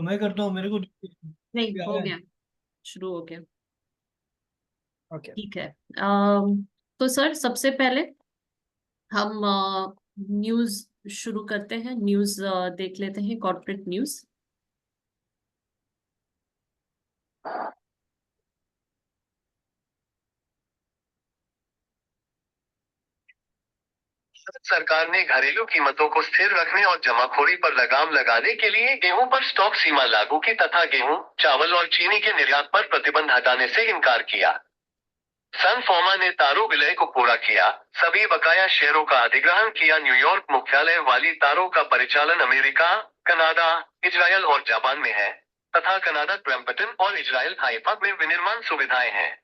तो मैं करता हूँ, मेरे को नहीं, आ हो रहा है। गया। शुरू हो गया। ओके। ठीक है। तो सर, सबसे पहले हम न्यूज़ शुरू करते हैं। न्यूज़ देख लेते हैं, कॉर्पोरेट न्यूज़। सरकार ने घरेलू कीमतों को स्थिर रखने और जमाखोरी पर लगाम लगाने के लिए गेहूं पर स्टॉक सीमा लागू की तथा गेहूं, चावल और चीनी के निर्यात पर प्रतिबंध हटाने से इनकार किया। सन फोमा ने तारों विलय को पूरा किया, सभी बकाया शेयरों का अधिग्रहण किया। न्यूयॉर्क मुख्यालय वाली तारों का परिचालन अमेरिका, कनाडा, इजरायल और जापान में है तथा कनाडा ब्रैम्पटन और इजरायल हाइफा में विनिर्माण सुविधाएं हैं।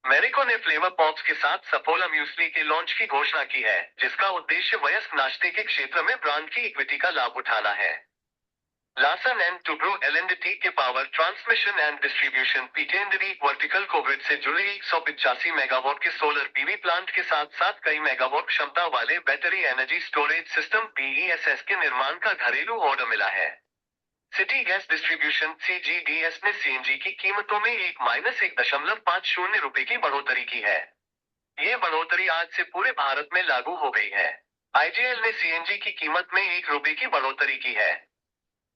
मेरिको ने फ्लेवर पॉप्स के साथ सफोला म्यूस्ली के लॉन्च की घोषणा की है, जिसका उद्देश्य वयस्क नाश्ते के क्षेत्र में ब्रांड की इक्विटी का लाभ उठाना है। लार्सन एंड टुब्रो एल&टी के पावर ट्रांसमिशन एंड डिस्ट्रीब्यूशन पीटेंडरी वर्टिकल को ग्रिड से जुड़े 185 मेगावाट के सोलर पीवी प्लांट के साथ साथ कई मेगावाट क्षमता वाले battery energy storage system BESS के निर्माण का घरेलू ऑर्डर मिला है। सिटी गैस डिस्ट्रीब्यूशन CGDS ने सीएनजी की कीमतों में 1-1.50 रुपए की बढ़ोतरी की है। ये बढ़ोतरी आज से पूरे भारत में लागू हो गई है। IGL ने सीएनजी की कीमत में 1 रुपए की बढ़ोतरी की है।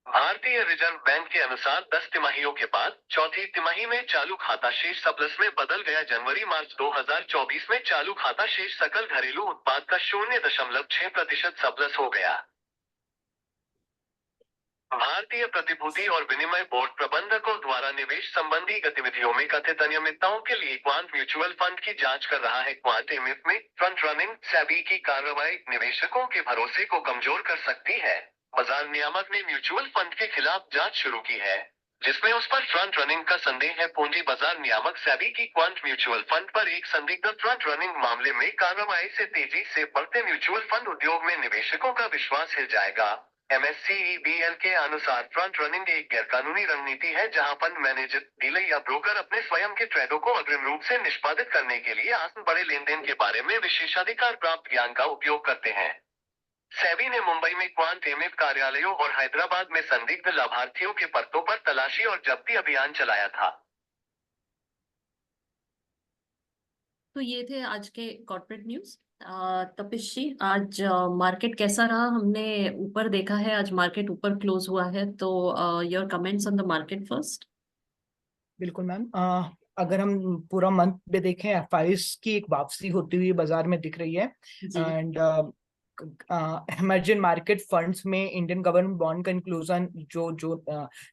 भारतीय रिजर्व बैंक के अनुसार 10 तिमाहियों के बाद चौथी तिमाही में चालू खाता शेष सरप्लस में बदल गया। जनवरी मार्च 2024 में चालू खाता शेष सकल घरेलू उत्पाद का 0.6% सरप्लस हो गया। भारतीय प्रतिभूति और विनिमय बोर्ड प्रबंधकों द्वारा निवेश संबंधी गतिविधियों में कथित अनियमितताओं के लिए क्वांट म्यूचुअल फंड की जांच कर रहा है। क्वांट एमएफ में फ्रंट रनिंग सेबी की कार्रवाई निवेशकों के भरोसे को कमजोर कर सकती है। बाजार नियामक ने म्यूचुअल फंड के खिलाफ जांच शुरू की है, जिसमें उस पर फ्रंट रनिंग का संदेह है। पूंजी बाजार नियामक सेबी की क्वांट म्यूचुअल फंड पर एक संदिग्ध फ्रंट रनिंग मामले में कार्रवाई से तेजी से बढ़ते म्यूचुअल फंड उद्योग में निवेशकों का विश्वास हिल जाएगा। MSCEBL के अनुसार फ्रंट रनिंग एक गैरकानूनी रणनीति है जहां फंड मैनेजर, डीलर या ब्रोकर अपने स्वयं के ट्रेडों को अग्रिम रूप से निष्पादित करने के लिए आसान बड़े लेनदेन के बारे में विशेषाधिकार प्राप्त ज्ञान का उपयोग करते हैं। सेबी ने मुंबई में क्वांट एमएफ कार्यालयों और हैदराबाद में संदिग्ध लाभार्थियों के पत्तों पर तलाशी और जब्ती अभियान चलाया था। तो ये थे आज के कॉर्पोरेट न्यूज़। तपिश जी, आज मार्केट कैसा रहा? हमने ऊपर देखा है, आज मार्केट ऊपर क्लोज हुआ है, तो your comments on the market first. बिल्कुल मैम। अगर हम पूरा मंथ में देखें, एफआईएस की एक वापसी होती हुई बाजार में दिख रही है। जी। एंड इमर्जिंग मार्केट फंड्स में इंडियन गवर्नमेंट बॉन्ड का इंक्लूजन जो जो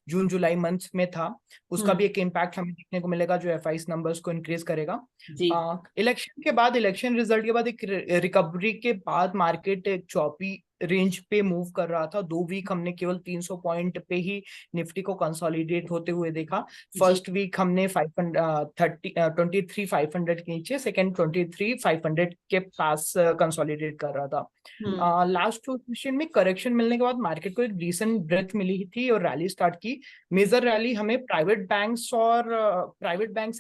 जून जुलाई मंथ में था, उसका भी एक इम्पैक्ट हमें देखने को मिलेगा, जो एफआईएस नंबर्स को इंक्रीज करेगा। जी। इलेक्शन के बाद, इलेक्शन रिजल्ट के बाद, एक रिकवरी के बाद मार्केट एक चौपी रेंज पे मूव कर रहा था। 2 वीक हमने केवल 300 पॉइंट पे ही निफ्टी को कंसोलिडेट होते हुए देखा। फर्स्ट वीक हमने 23,500 के नीचे, सेकेंड 23,500 के पास कंसोलिडेट कर रहा था। लास्ट पोजीशन में करेक्शन मिलने के बाद मार्केट को एक डिसेंट ब्रेथ मिली थी और रैली स्टार्ट की। मेजर रैली हमें private banks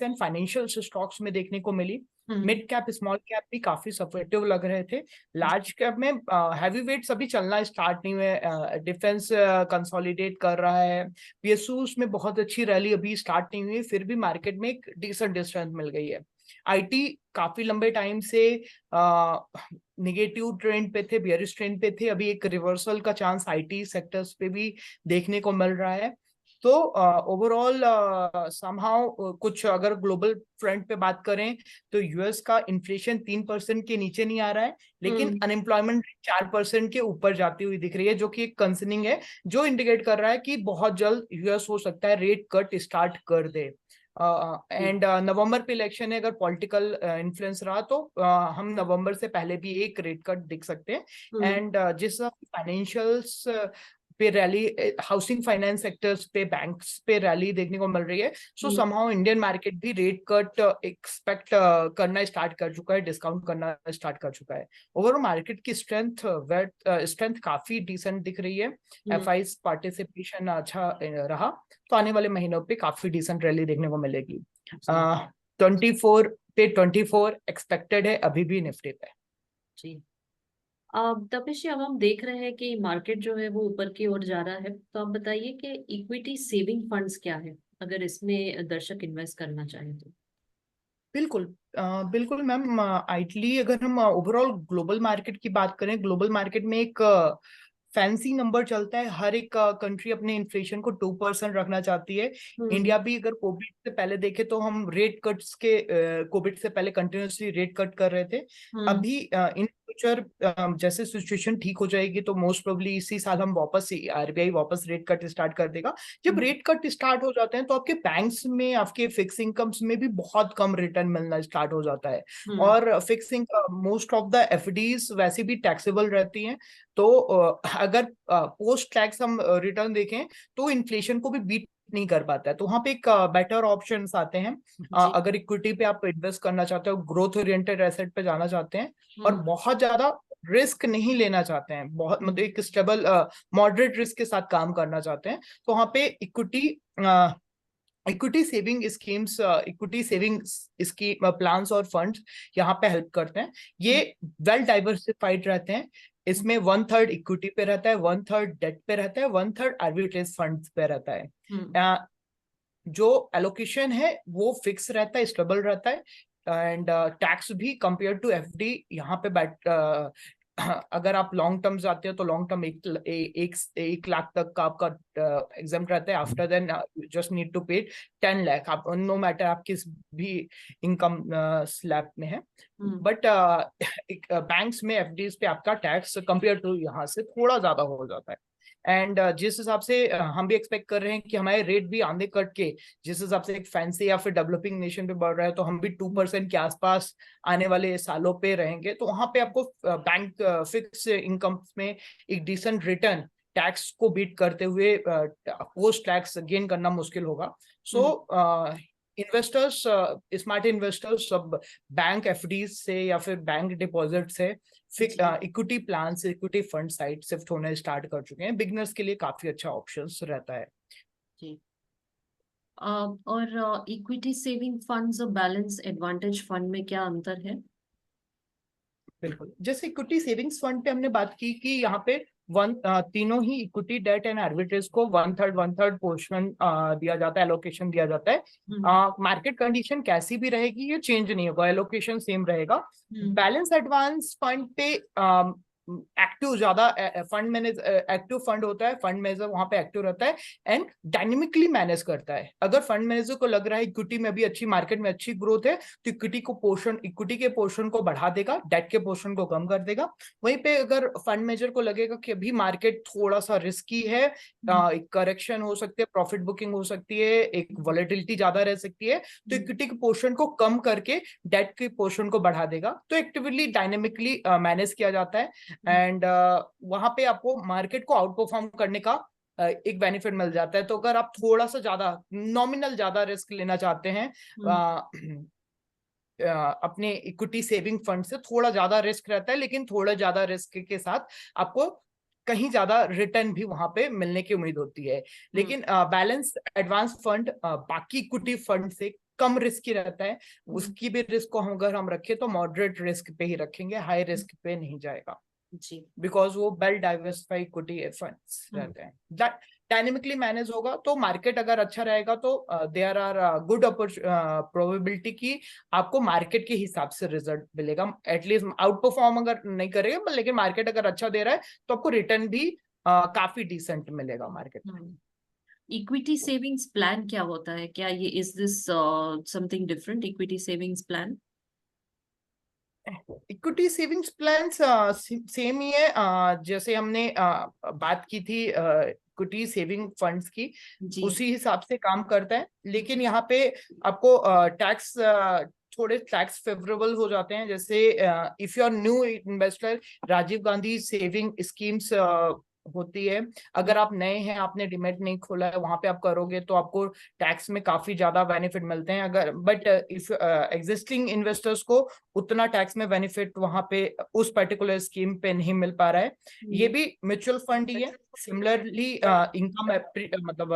and financial stocks में देखने को मिली। मिड कैप, स्मॉल कैप भी काफी सपोर्टिव लग रहे थे। लार्ज कैप में हैवी वेट्स अभी चलना स्टार्ट नहीं हुए। डिफेंस कंसोलिडेट कर रहा है। पीएसयूज में बहुत अच्छी रैली अभी स्टार्ट नहीं हुई, फिर भी मार्केट में एक डिसेंट स्ट्रेंथ मिल गई है। आईटी काफी लंबे टाइम से निगेटिव ट्रेंड पे थे, बियरिश ट्रेंड पे थे। अभी एक रिवर्सल का चांस आईटी सेक्टर्स पे भी देखने को मिल रहा है। तो ओवरऑल समहाउ कुछ अगर ग्लोबल फ्रंट पे बात करें तो यूएस का इन्फ्लेशन 3% के नीचे नहीं आ रहा है, लेकिन अनएम्प्लॉयमेंट 4% के ऊपर जाती हुई दिख रही है, जो कि एक कंसर्निंग है, जो इंडिकेट कर रहा है कि बहुत जल्द यूएस हो सकता है रेट कट स्टार्ट कर दे। एंड नवंबर पे इलेक्शन है, अगर पॉलिटिकल इन्फ्लुएंस रहा तो हम नवंबर से पहले भी एक रेट कट दिख सकते हैं। एंड जिस फाइनेंशियल्स पे रैली, हाउसिंग फाइनेंस सेक्टर्स पे, बैंक्स पे रैली देखने को मिल रही है, सो समहाउ इंडियन मार्केट भी रेट कट एक्सपेक्ट करना स्टार्ट कर चुका है, डिस्काउंट करना स्टार्ट कर चुका है। ओवरऑल मार्केट की स्ट्रेंथ काफी डिसेंट दिख रही है। एफआईएस पार्टिसिपेशन अच्छा रहा, तो आने वाले महीनों पे काफी डिसेंट रैली देखने को मिलेगी। 24 पे 24 एक्सपेक्टेड है अभी भी निफ्टी पे। जी। तपिश जी, अब हम देख रहे हैं कि मार्केट जो है वो ऊपर की ओर जा रहा है, तो आप बताइए कि इक्विटी सेविंग फंड्स क्या है, अगर इसमें दर्शक इन्वेस्ट करना चाहें तो। बिल्कुल। बिल्कुल मैम, आइटली अगर हम ओवरऑल ग्लोबल मार्केट की बात करें, ग्लोबल मार्केट में एक फैंसी नंबर चलता है। हर एक कंट्री अपने इन्फ्लेशन को 2% रखना चाहती है। इंडिया भी अगर कोविड से पहले देखे तो हम रेट कट्स के कोविड से पहले कंटिन्यूसली रेट कट कर रहे थे। अभी इन फ्यूचर जैसे सिचुएशन ठीक हो जाएगी तो मोस्ट प्रोबेबली इसी साल हम वापस आरबीआई वापस रेट कट स्टार्ट कर देगा। जब रेट कट स्टार्ट हो जाते हैं तो आपके बैंक्स में, आपके फिक्स इनकम्स में भी बहुत कम रिटर्न मिलना स्टार्ट हो जाता है। और fixing most of the FDs वैसे भी टैक्सेबल रहती हैं। तो अगर पोस्ट टैक्स हम रिटर्न देखें तो इन्फ्लेशन को भी बीट नहीं कर पाता है। तो वहां पे एक बेटर ऑप्शंस आते हैं। अगर इक्विटी पे आप इन्वेस्ट करना चाहते हो, ग्रोथ ओरिएंटेड एसेट पे जाना चाहते हैं और बहुत ज्यादा रिस्क नहीं लेना चाहते हैं, बहुत मतलब एक स्टेबल मॉडरेट रिस्क के साथ काम करना चाहते हैं, तो वहां पे equity saving schemes, equity saving scheme plans और फंड्स यहाँ पे हेल्प करते हैं। ये वेल डाइवर्सिफाइड रहते हैं। इसमें 1/3 इक्विटी पे रहता है, 1/3 डेट पे रहता है, 1/3 आर्बिट्रेज फंड्स पे रहता है। जो एलोकेशन है वो फिक्स रहता है, स्टेबल रहता है। एंड टैक्स भी कंपेयर टू एफडी यहाँ पे अगर आप लॉन्ग टर्म जाते हो तो लॉन्ग टर्म एक लाख तक का आपका एग्जाम्प्ट रहता है। After then just need to pay 10 lakh, आप नो मैटर आप किस भी इनकम स्लैब में है। बट बैंक्स में एफडीज पे आपका टैक्स कंपेयर टू यहाँ से थोड़ा ज्यादा हो जाता है। एंड जिस हिसाब से हम भी एक्सपेक्ट कर रहे हैं कि हमारे रेट भी आंधे कट के जिस हिसाब से एक फैंसी या फिर डेवलपिंग नेशन पे बढ़ रहा है, तो हम भी 2% के आसपास आने वाले सालों पे रहेंगे। तो वहां पे आपको बैंक फिक्स इनकम में एक डिसेंट रिटर्न टैक्स को बीट करते हुए पोस्ट टैक्स गेन करना मुश्किल होगा। सो इन्वेस्टर्स, स्मार्ट इन्वेस्टर्स सब बैंक एफडी से या फिर बैंक डिपॉजिट से इक्विटी प्लान से इक्विटी फंड साइड शिफ्ट होने स्टार्ट कर चुके हैं। बिगनर्स के लिए काफी अच्छा ऑप्शंस रहता है जी। और इक्विटी सेविंग फंड्स और बैलेंस एडवांटेज फंड में क्या अंतर है? बिल्कुल, जैसे इक्विटी सेविंग्स फंड पे हमने बात की कि यहाँ पे तीनों ही इक्विटी, डेट एंड आर्बिट्रेज को 1/3 पोर्शन दिया जाता है, एलोकेशन दिया जाता है। मार्केट कंडीशन कैसी भी रहेगी ये चेंज नहीं होगा, एलोकेशन सेम रहेगा। बैलेंस एडवांस फंड पे एक्टिव ज्यादा फंड मैनेज एक्टिव फंड होता है, फंड मैनेजर वहां पे एक्टिव रहता है एंड डायनेमिकली मैनेज करता है। अगर फंड मैनेजर को लग रहा है इक्विटी में भी अच्छी मार्केट में अच्छी ग्रोथ है तो इक्विटी के पोर्शन को बढ़ा देगा, डेट के पोर्शन को कम कर देगा। वहीं पे अगर फंड मैनेजर को लगेगा कि अभी मार्केट थोड़ा सा रिस्की है, एक करेक्शन हो सकती है, प्रॉफिट बुकिंग हो सकती है, एक वॉलेटिलिटी ज्यादा रह सकती है, तो इक्विटी के पोर्शन को कम करके डेट के पोर्शन को बढ़ा देगा। तो एक्टिवली डायनेमिकली मैनेज किया जाता है एंड वहां पे आपको मार्केट को आउट परफॉर्म करने का एक बेनिफिट मिल जाता है। तो अगर आप थोड़ा सा ज्यादा नॉमिनल ज्यादा रिस्क लेना चाहते हैं अपने इक्विटी सेविंग फंड से, थोड़ा ज्यादा रिस्क रहता है लेकिन थोड़ा ज्यादा रिस्क के साथ आपको कहीं ज्यादा रिटर्न भी वहां पे मिलने की उम्मीद होती है। लेकिन बैलेंस एडवांस फंड बाकी इक्विटी फंड से कम रिस्की रहता है। उसकी भी रिस्क को हम अगर हम रखें तो मॉडरेट रिस्क पे ही रखेंगे, हाई रिस्क पे नहीं जाएगा जी, बिकॉज वो वेल डाइवर्सिफाइड इक्विटी फंड्स रहते हैं। डायनेमिकली मैनेज होगा तो मार्केट अगर अच्छा रहेगा तो देयर आर गुड प्रोबेबिलिटी कि आपको मार्केट के हिसाब से रिजल्ट मिलेगा। एटलीस्ट आउट परफॉर्म अगर नहीं करेगा लेकिन मार्केट अगर अच्छा दे रहा है तो आपको रिटर्न भी काफी डिसेंट मिलेगा मार्केट में। इक्विटी सेविंग्स प्लान क्या होता है? क्या ये is this something different, equity savings plan? Equity savings plan same ही है। जैसे हमने बात की थी इक्विटी सेविंग फंड्स की, उसी हिसाब से काम करता है। लेकिन यहाँ पे आपको टैक्स थोड़े टैक्स फेवरेबल हो जाते हैं। जैसे if you are new investor, Rajiv Gandhi saving schemes होती है। अगर आप नए हैं, आपने डीमैट नहीं खोला है, वहां पे आप करोगे तो आपको टैक्स में काफी ज्यादा बेनिफिट मिलते हैं। अगर बट इफ एग्जिस्टिंग इन्वेस्टर्स को उतना टैक्स में बेनिफिट वहां पे उस पर्टिकुलर स्कीम पे नहीं मिल पा रहा है। ये भी म्यूचुअल फंड ही है। सिमिलरली इनकम मतलब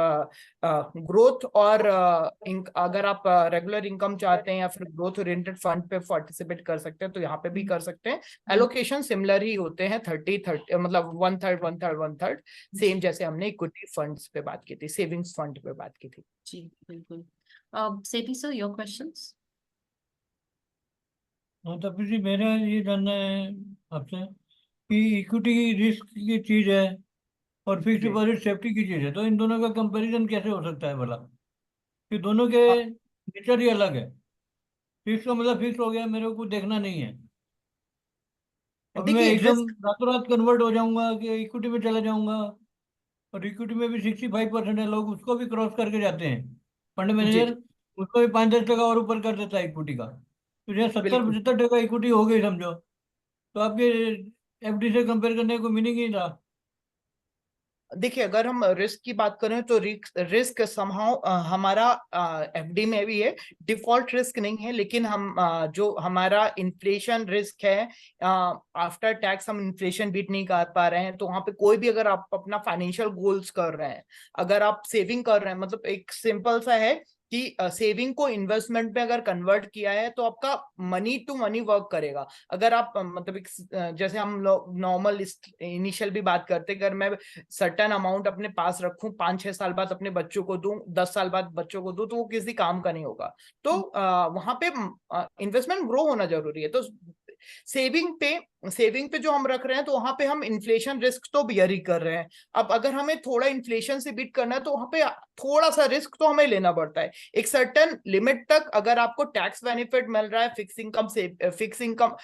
ग्रोथ और अगर आप रेगुलर इनकम चाहते हैं या फिर ग्रोथ ओरिएंटेड फंड पे पार्टिसिपेट कर सकते हैं तो यहाँ पे भी कर सकते हैं। एलोकेशन सिमिलर ही होते हैं, 30-30 मतलब 1/3 1/3 1/3, सेम जैसे हमने इक्विटी फंड्स पे बात की थी, सेविंग्स फंड पे बात की थी। जी बिल्कुल। सेठी सर, योर क्वेश्चंस। हाँ तभी जी, मेरा ये जानना है आपसे कि इक्विटी रिस्क की चीज़ है और फिक्स जी। डिपॉजिट सेफ्टी की चीज़ है, तो इन दोनों का कंपैरिजन कैसे हो सकता है भला? कि दोनों के नेचर ही अलग है। फिक्स का मतलब फिक्स हो गया, मेरे को कुछ देखना नहीं है। अभी मैं देखिए एकदम रिस्क, रातों रात कन्वर्ट हो जाऊंगा कि इक्विटी में चला जाऊंगा, और इक्विटी में भी 65% है, लोग उसको भी क्रॉस करके जाते हैं। फंड जी मैनेजर जी उसको भी 5-10% और ऊपर कर देता है इक्विटी का, तो जैसे सत्तर बिल्कुल। पचहत्तर टका इक्विटी हो गई समझो, तो आपके एफडी से कंपेयर करने को मीनिंग ही था। देखिए अगर हम रिस्क की बात करें तो रिस्क समहाउ हमारा एफडी में भी है, डिफॉल्ट रिस्क नहीं है, लेकिन हम जो हमारा इन्फ्लेशन रिस्क है, आफ्टर टैक्स हम इन्फ्लेशन बीट नहीं कर पा रहे हैं, तो वहां पे कोई भी अगर आप अपना फाइनेंशियल गोल्स कर रहे हैं, अगर आप सेविंग कर रहे हैं, मतलब एक सिंपल सा है कि सेविंग को इन्वेस्टमेंट में अगर कन्वर्ट किया है तो आपका मनी टू मनी वर्क करेगा। अगर आप मतलब एक जैसे हम लोग नॉर्मल इनिशियल भी बात करते, अगर मैं सर्टेन अमाउंट अपने पास रखूं, 5-6 साल बाद अपने बच्चों को दूं, 10 साल बाद बच्चों को दूं, तो वो किसी काम का नहीं होगा। तो वहां पे इन्वेस्टमेंट ग्रो होना जरूरी है। तो सेविंग पे जो हम रख रहे हैं तो वहां पे हम इन्फ्लेशन रिस्क तो बियर ही कर रहे हैं। अब अगर हमें थोड़ा इन्फ्लेशन से बीट करना है तो वहां पे थोड़ा सा रिस्क तो हमें लेना पड़ता है एक सर्टेन लिमिट तक। अगर आपको टैक्स बेनिफिट मिल रहा है, fix income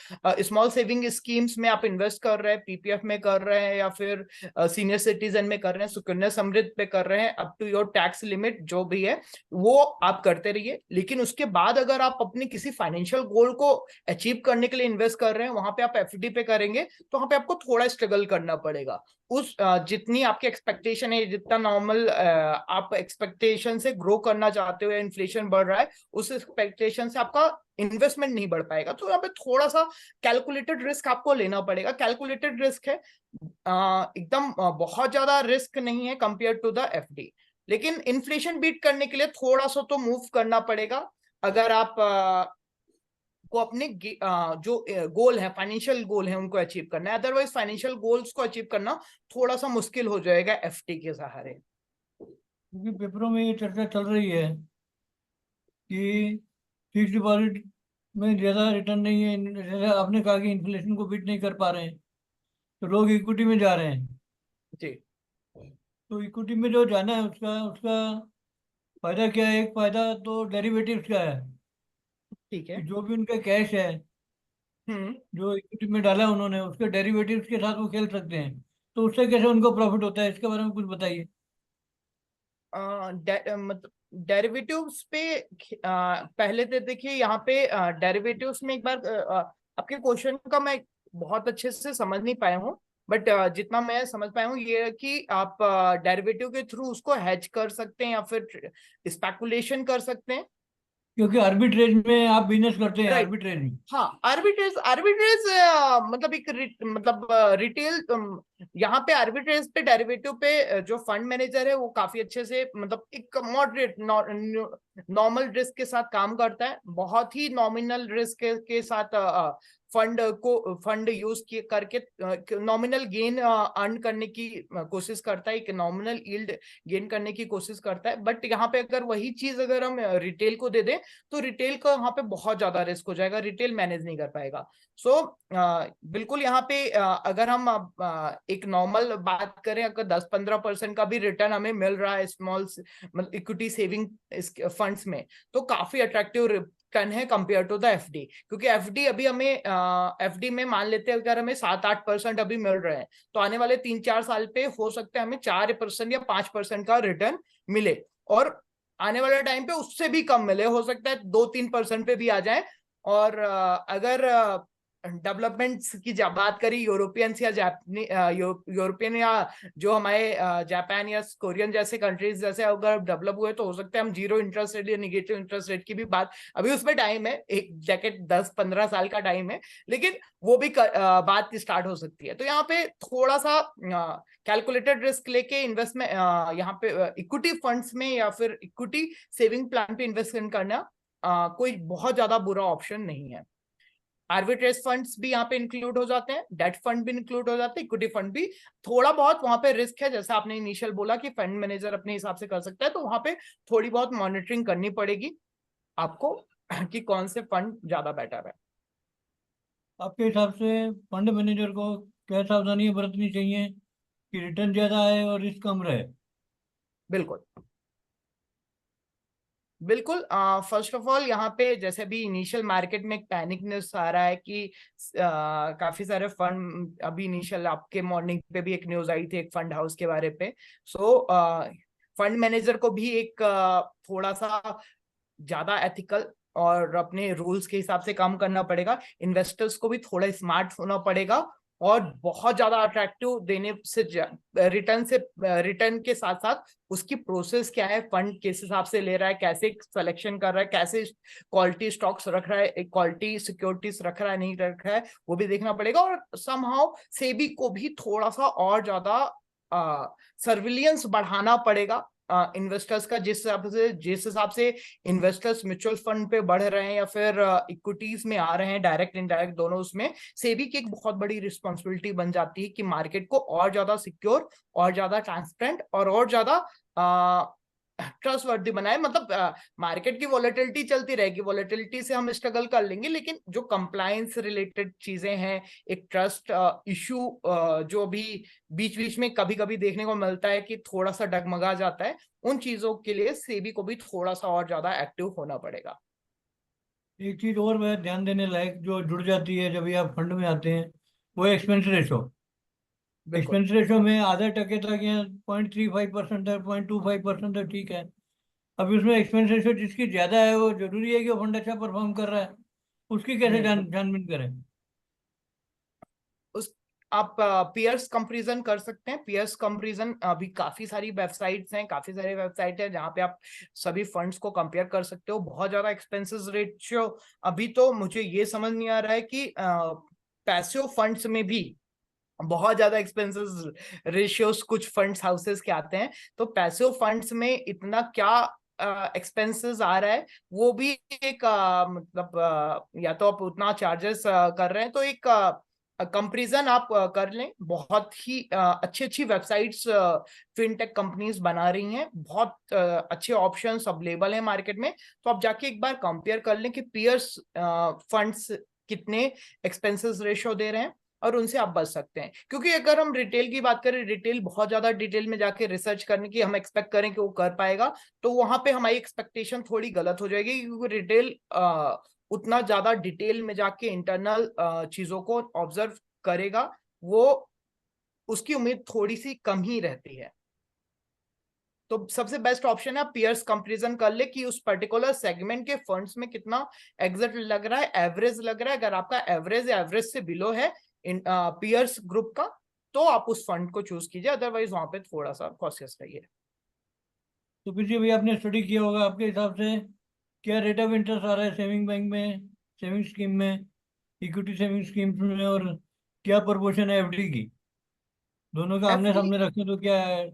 small saving schemes में आप इन्वेस्ट कर रहे हैं, पीपीएफ में कर रहे हैं या फिर सीनियर सिटीजन में कर रहे हैं, सुकन्या समृद्धि पे कर रहे हैं, up to your tax limit जो भी है वो आप करते रहिए। लेकिन उसके बाद अगर आप अपने किसी फाइनेंशियल गोल को अचीव करने के लिए इन्वेस्ट कर रहे हैं, वहां पे आप एफडी पे करेंगे तो वहां पे आपको थोड़ा स्ट्रगल करना पड़ेगा। उस जितनी आपकी एक्सपेक्टेशन है, जितना नॉर्मल आप एक्सपेक्टेशन से ग्रो करना चाहते हो या इन्फ्लेशन बढ़ रहा है, उस एक्सपेक्टेशन से आपका इन्वेस्टमेंट नहीं बढ़ पाएगा। तो यहाँ पे थोड़ा सा कैलकुलेटेड रिस्क आपको लेना पड़ेगा। कैलकुलेटेड रिस्क है, एकदम बहुत ज्यादा रिस्क नहीं है कंपेयर टू द एफडी, लेकिन इन्फ्लेशन बीट करने के लिए थोड़ा सा तो मूव करना पड़ेगा। अगर आप को अपने जो गोल है, फाइनेंशियल गोल है, उनको अचीव करना है। अदरवाइज फाइनेंशियल गोल्स को अचीव करना थोड़ा सा मुश्किल हो जाएगा एफडी के सहारे। क्योंकि पेपरों में ये चर्चा चल रही है कि फिक्स डिपॉजिट में ज़्यादा रिटर्न नहीं है, जैसे आपने कहा कि इन्फ्लेशन को बीट नहीं कर पा रहे हैं, तो लोग इक्विटी में जा रहे हैं। जी तो इक्विटी में जो जाना है उसका उसका फायदा क्या है? एक फायदा तो डेरिवेटिव्स का है ठीक कि है। जो भी उनका कैश है हम्म। जो इक्विटी में डाला है उन्होंने, उसके डेरिवेटिव्स के साथ वो खेल सकते हैं। तो उससे कैसे उनको प्रॉफिट होता है, इसके बारे में कुछ बताइए। मतलब डेरिवेटिव्स पे पहले तो देखिए यहाँ पे डेरिवेटिव्स में एक बार आपके क्वेश्चन का मैं बहुत अच्छे से समझ नहीं पाया हूँ, बट जितना मैं समझ पाया हूँ ये है कि आप डेरिवेटिव के थ्रू उसको हेज कर सकते हैं या फिर स्पेकुलेशन कर सकते हैं। क्योंकि आर्बिट्रेज में आप बिजनेस करते हैं, राइट। आर्बिट्रेज में। हाँ, आर्बिट्रेज आर्बिट्रेज मतलब एक मतलब रिटेल, यहाँ पे आर्बिट्रेज पे डेरिवेटिव पे जो फंड मैनेजर है वो काफी अच्छे से मतलब एक मॉडरेट नॉर्मल रिस्क के साथ काम करता है, बहुत ही नॉमिनल रिस्क के साथ फंड यूज करके नॉमिनल गेन अर्न करने की कोशिश करता है, एक नॉमिनल यील्ड गेन करने की कोशिश करता है। बट यहाँ पे अगर वही चीज अगर हम रिटेल को दे दें तो रिटेल का वहां पे बहुत ज्यादा रिस्क हो जाएगा, रिटेल मैनेज नहीं कर पाएगा। सो बिल्कुल यहाँ पे अगर हम एक नॉर्मल बात करें, अगर 10-15% का भी रिटर्न हमें मिल रहा है स्मॉल मतलब इक्विटी सेविंग फंड्स में, तो काफी अट्रैक्टिव रिटर्न है कंपेयर टू द एफडी। क्योंकि एफडी अभी हमें एफडी में मान लेते हैं अगर हमें 7-8% अभी मिल रहे हैं, तो आने वाले 3-4 साल पे हो सकता है हमें 4% या 5% का रिटर्न मिले, और आने वाले टाइम पे उससे भी कम मिले, हो सकता है 2-3% पे भी आ जाए। और अगर डेवलपमेंट्स की बात करी, यूरोपियंस या यूरोपियन या जो हमारे जापान या कोरियन जैसे कंट्रीज जैसे अगर डेवलप हुए तो हो सकता है हम जीरो इंटरेस्ट रेट या निगेटिव इंटरेस्ट रेट की भी बात, अभी उसमें टाइम है, एक जैकेट 10-15 साल का टाइम है, लेकिन वो भी बात स्टार्ट हो सकती है। तो यहाँ पे थोड़ा सा कैलकुलेटेड रिस्क लेके इन्वेस्टमेंट, यहाँ पे इक्विटी फंड्स में या फिर इक्विटी सेविंग प्लान पे इन्वेस्टमेंट करना कोई बहुत ज्यादा बुरा ऑप्शन नहीं है। आर्बिट्रेज फंड्स भी यहाँ पे इंक्लूड हो जाते हैं, डेट फंड भी इंक्लूड हो जाते हैं, इक्विटी फंड भी। थोड़ा बहुत वहां पे रिस्क है, जैसा आपने इनिशियल बोला कि फंड मैनेजर अपने हिसाब से कर सकता है, तो वहां पे थोड़ी बहुत मॉनिटरिंग करनी पड़ेगी आपको कि कौन से फंड ज्यादा बेटर है। आपके हिसाब से फंड मैनेजर को क्या सावधानियां बरतनी चाहिए कि रिटर्न ज्यादा आए और रिस्क कम रहे? बिल्कुल बिल्कुल। फर्स्ट ऑफ ऑल यहाँ पे जैसे भी इनिशियल मार्केट में एक पैनिक न्यूज आ रहा है कि काफी सारे फंड, अभी इनिशियल आपके मॉर्निंग पे भी एक न्यूज आई थी एक फंड हाउस के बारे पे। सो फंड मैनेजर को भी एक थोड़ा सा ज्यादा एथिकल और अपने रूल्स के हिसाब से काम करना पड़ेगा। इन्वेस्टर्स को भी थोड़ा स्मार्ट होना पड़ेगा और बहुत ज्यादा अट्रैक्टिव देने से रिटर्न के साथ साथ उसकी प्रोसेस क्या है, फंड किस हिसाब से ले रहा है, कैसे सिलेक्शन कर रहा है, कैसे क्वालिटी स्टॉक्स रख रहा है, क्वालिटी सिक्योरिटीज रख रहा है नहीं रख रहा है, वो भी देखना पड़ेगा। और समहाउ सेबी को भी थोड़ा सा और ज्यादा सर्विलियंस बढ़ाना पड़ेगा इन्वेस्टर्स का, जिस हिसाब से इन्वेस्टर्स म्यूचुअल फंड पे बढ़ रहे हैं या फिर इक्विटीज में आ रहे हैं, डायरेक्ट इनडायरेक्ट दोनों, उसमें सेबी की एक बहुत बड़ी रिस्पॉन्सिबिलिटी बन जाती है कि मार्केट को और ज्यादा सिक्योर, और ज्यादा ट्रांसपेरेंट और ज्यादा ट्रस्टवर्दी बनाए। मतलब मार्केट की वॉलेटिलिटी चलती रहेगी, वॉलेटिलिटी से हम स्ट्रगल कर लेंगे, लेकिन जो कंप्लायंस रिलेटेड चीजें हैं, एक ट्रस्ट इशू जो भी बीच बीच में कभी कभी देखने को मिलता है कि थोड़ा सा डगमगा जाता है, उन चीजों के लिए सेबी को भी थोड़ा सा और ज्यादा एक्टिव होना पड़ेगा। एक चीज और वह ध्यान देने लायक जो जुड़ जाती है जब भी आप फंड में आते हैं, वो एक्सपेंस रेशो। बिल्कुल एक्सपेंस रेशो में आधा टके तक या 0.35% है, 0.25% है, ठीक है। अब उसमें एक्सपेंस रेशो जिसकी ज्यादा है, वो जरूरी है कि वो फंड अच्छा परफॉर्म कर रहा है, उसकी कैसे नहीं, छानबीन करें? उस आप पियर्स कंपैरिजन कर सकते हैं। पियर्स कंपैरिजन अभी काफी सारी वेबसाइट्स हैं, काफी सारे वेबसाइट है जहां पे आप सभी फंड्स को कंपेयर कर सकते हो। बहुत ज्यादा एक्सपेंसेस रेशियो, अभी तो मुझे ये समझ नहीं आ रहा है कि पैसिव फंड्स में भी बहुत ज्यादा एक्सपेंसेस रेशियोस कुछ फंड्स हाउसेस के आते हैं। तो पैसिव फंड्स में इतना क्या एक्सपेंसेस आ रहा है, वो भी एक मतलब या तो आप उतना चार्जेस कर रहे हैं, तो एक कंपैरिजन आप कर लें। बहुत ही अच्छी अच्छी वेबसाइट्स फिनटेक कंपनीज बना रही हैं, बहुत अच्छे ऑप्शंस अवेलेबल हैं मार्केट में। तो आप जाके एक बार कंपेयर कर लें कि पियर्स फंड्स कितने एक्सपेंसेस रेशियो दे रहे हैं, और उनसे आप बच सकते हैं। क्योंकि अगर हम रिटेल की बात करें, रिटेल बहुत ज्यादा डिटेल में जाके रिसर्च करने की हम एक्सपेक्ट करें कि वो कर पाएगा, तो वहां पे हमारी एक्सपेक्टेशन थोड़ी गलत हो जाएगी, क्योंकि रिटेल उतना ज्यादा डिटेल में जाके इंटरनल चीजों को ऑब्जर्व करेगा, वो उसकी उम्मीद थोड़ी सी कम ही रहती है। तो सबसे बेस्ट ऑप्शन है आप पियर्स कंपैरिजन कर ले कि उस पर्टिकुलर सेगमेंट के फंड्स में कितना एग्जिट लग रहा है, एवरेज लग रहा है। अगर आपका एवरेज या एवरेज से बिलो है इन पियर्स ग्रुप का, तो आप उस फंड को चूज कीजिए, अदरवाइज वहां पे थोड़ा सा कॉशियस रहिए। तो पीछे भी आपने स्टडी किया होगा, आपके हिसाब से क्या रेट ऑफ इंटरेस्ट आ रहा है सेविंग बैंक में, सेविंग स्कीम में, इक्विटी सेविंग स्कीम में, और क्या प्रोपोर्शन है एफडी की? दोनों का आमने एफडी, सामने रखें तो क्या है?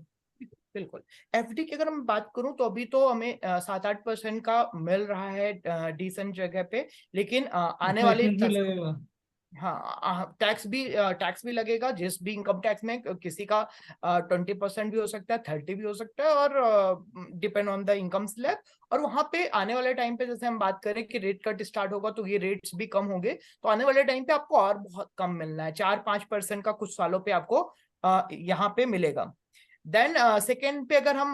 बिल्कुल। एफडी की अगर मैं बात करूं तो अभी तो हमें 7-8% का मिल रहा है डिसेंट जगह पे, लेकिन आने उसमें वाले एक्सपेंस भी लगेगा? हाँ, टैक्स भी लगेगा। जिस भी इनकम टैक्स में किसी का 20% भी हो सकता है, 30 भी हो सकता है, और depend on the income slab. और वहां पे आने वाले टाइम पे जैसे हम बात करें कि रेट कट स्टार्ट होगा तो ये रेट्स भी कम होंगे, तो आने वाले टाइम पे आपको और बहुत कम मिलना है, 4-5% का कुछ सालों पे आपको यहाँ पे मिलेगा। देन सेकेंड पे अगर हम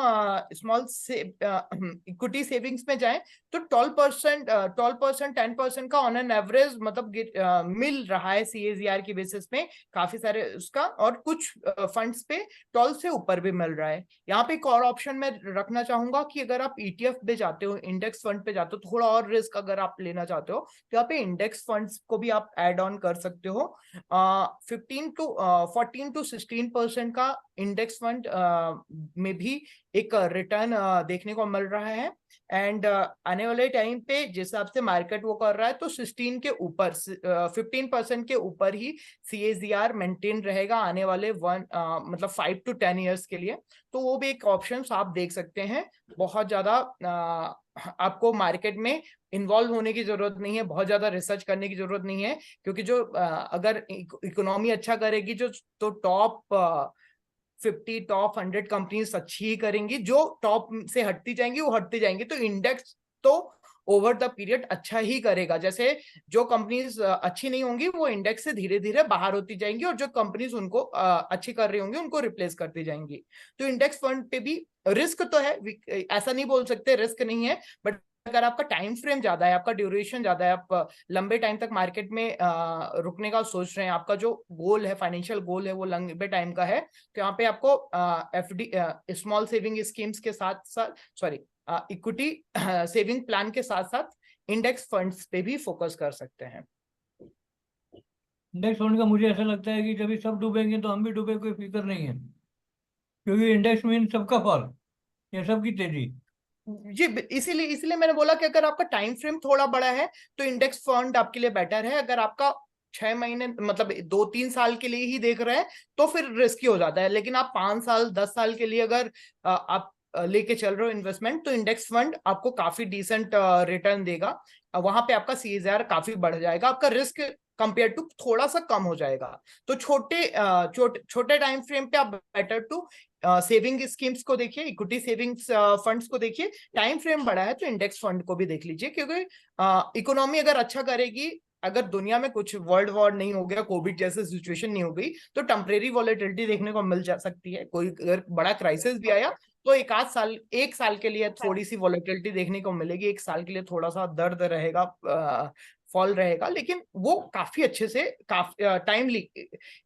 स्मॉल से इक्विटी सेविंग्स में जाएं तो 12%, 10% का ऑन एन एवरेज मतलब मिल रहा है CAGR की बेसिस में काफी सारे उसका, और कुछ फंड्स पे 12 से ऊपर भी मिल रहा है। यहाँ पे एक और ऑप्शन मैं रखना चाहूंगा कि अगर आप ETF पे जाते हो, इंडेक्स फंड पे जाते हो, थोड़ा और रिस्क अगर आप लेना चाहते हो तो यहाँ पे इंडेक्स फंड्स को भी आप ऐड ऑन कर सकते हो। 14 to 16% का इंडेक्स फंड में भी एक रिटर्न देखने को मिल रहा है। एंड आने वाले टाइम पे जिस हिसाब से मार्केट वो कर रहा है तो 16 के ऊपर 15% के ऊपर ही CAGR मेंटेन रहेगा आने वाले मतलब 5 to 10 ईयर्स के लिए। तो वो भी एक ऑप्शन आप देख सकते हैं। बहुत ज्यादा आपको मार्केट में इन्वॉल्व होने की जरूरत नहीं है, बहुत ज्यादा रिसर्च करने की जरूरत नहीं है, क्योंकि जो अगर इकोनॉमी अच्छा करेगी जो तो टॉप 50 टॉप 100 कंपनीज अच्छी ही करेंगी, जो टॉप से हटती जाएंगी वो हटती जाएंगी, तो इंडेक्स तो ओवर द पीरियड अच्छा ही करेगा। जैसे जो कंपनीज अच्छी नहीं होंगी वो इंडेक्स से धीरे धीरे बाहर होती जाएंगी, और जो कंपनीज उनको अच्छी कर रही होंगी उनको रिप्लेस करती जाएंगी। तो इंडेक्स फंड पे भी रिस्क तो है, ऐसा नहीं बोल सकते रिस्क नहीं है, बट अगर आपका टाइम फ्रेम ज्यादा है, आपका ड्यूरेशन ज्यादा है, आप लंबे टाइम तक मार्केट में रुकने का सोच रहे हैं, आपका जो गोल है, फाइनेंशियल गोल है वो लंबे टाइम का है, तो यहाँ पे आपको FD स्मॉल सेविंग स्कीम्स के साथ साथ, सॉरी, इक्विटी सेविंग प्लान के साथ साथ इंडेक्स फंड्स पे भी फोकस कर सकते हैं। इंडेक्स फंड का मुझे ऐसा लगता है कि जब ये सब डूबेंगे तो हम भी डूबे, कोई फिक्र नहीं है, क्योंकि इंडेक्स मीन सबका फॉल या सबकी तेजी। जी, इसीलिए इसीलिए मैंने बोला कि अगर आपका टाइम फ्रेम थोड़ा बड़ा है तो इंडेक्स फंड आपके लिए बेटर है। अगर आपका 6 महीने मतलब 2-3 साल के लिए ही देख रहे हैं तो फिर रिस्की हो जाता है, लेकिन आप 5 साल 10 साल के लिए अगर आप लेके चल रहे हो इन्वेस्टमेंट, तो इंडेक्स फंड आपको काफी डिसेंट रिटर्न देगा। वहां पे आपका CAGR काफी बढ़ जाएगा, आपका रिस्क कंपेयर टू थोड़ा सा कम हो जाएगा। तो छोटे टाइम फ्रेम पे आप बेटर टू सेविंग स्कीम्स को देखिए, इक्विटी सेविंग्स फंड्स को देखिए। टाइम फ्रेम बड़ा है तो इंडेक्स फंड को भी देख लीजिए, क्योंकि इकोनॉमी अगर अच्छा करेगी, अगर दुनिया में कुछ वर्ल्ड वॉर नहीं हो गया, कोविड जैसे सिचुएशन नहीं हो गई, तो टेम्परेरी वॉलेटिलिटी देखने को मिल जा सकती है। कोई अगर बड़ा क्राइसिस भी आया तो एक साल के लिए थोड़ी सी वॉलेटिलिटी देखने को मिलेगी, एक साल के लिए थोड़ा सा दर्द रहेगा, फॉल रहेगा, लेकिन वो काफी अच्छे से काफी टाइमली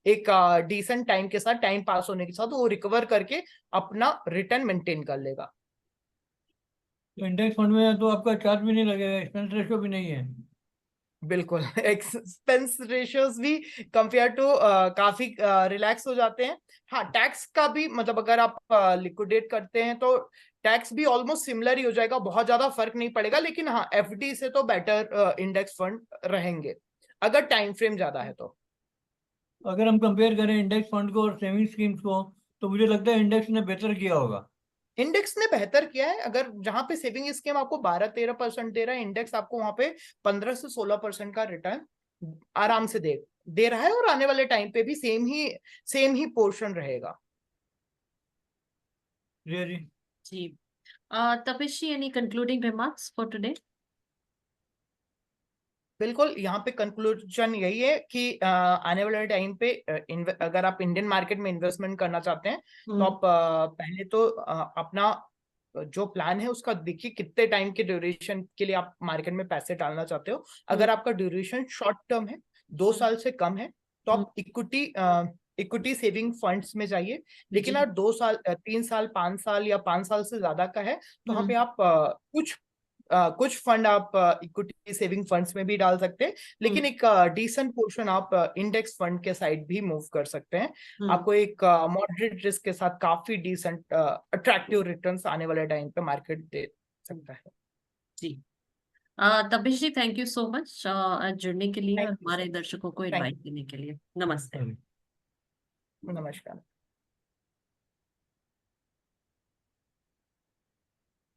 एक डिसेंट टाइम के साथ, टाइम पास होने के साथ वो रिकवर करके अपना रिटर्न मेंटेन कर लेगा। तो इंडेक्स फंड में तो आपका चार्ज भी नहीं लगेगा, एक्सपेंस रेशियो भी नहीं है। बिल्कुल, एक्सपेंस रेशियोज भी कंपेयर टू काफी रिलैक्स हो जाते हैं। हाँ, टैक्स का भी मतलब अगर आप लिक्विडेट करते हैं तो टैक्स भी ऑलमोस्ट सिमिलर ही हो जाएगा, बहुत ज्यादा फर्क नहीं पड़ेगा। लेकिन हाँ, FD से तो बेटर इंडेक्स फंड रहेंगे अगर टाइम फ्रेम ज्यादा है तो। अगर हम कंपेयर करें इंडेक्स फंड को और सेविंग स्कीम्स को, तो मुझे लगता है इंडेक्स ने बेहतर किया होगा। इंडेक्स ने बेहतर किया है। अगर जहां पे सेविंग स्कीम आपको 12-13% दे रहा है, इंडेक्स आपको वहां पे 15 से 16% का रिटर्न आराम से दे रहा है, और आने वाले टाइम पे भी सेम ही पोर्शन रहेगा। जी जी। जी। तपिश, any concluding remarks for today? बिल्कुल, यहाँ पे कंक्लूजन यही है कि आने वाले टाइम पे अगर आप इंडियन मार्केट में इन्वेस्टमेंट करना चाहते हैं तो आप पहले तो अपना जो प्लान है उसका देखिए, कितने टाइम के ड्यूरेशन के लिए आप मार्केट में पैसे डालना चाहते हो। अगर आपका ड्यूरेशन शॉर्ट टर्म है, 2 साल से कम है, तो आप इक्विटी सेविंग फंड्स में जाइए। लेकिन अगर 2 साल 3 साल 5 साल या 5 साल से ज्यादा का है तो वहाँ पे आप कुछ फंड आप इक्विटी सेविंग फंड्स में भी डाल सकते हैं, लेकिन एक डिसेंट पोर्शन आप इंडेक्स फंड के साइड भी मूव कर सकते हैं। आपको एक मॉडरेट रिस्क के साथ काफी डिसेंट अट्रैक्टिव रिटर्न्स आने वाले टाइम पे मार्केट दे सकता है। जी। तपिश जी, थैंक यू सो मच जुड़ने के लिए और हमारे दर्शकों को इनवाइट करने के लिए। नमस्ते। नमस्कार।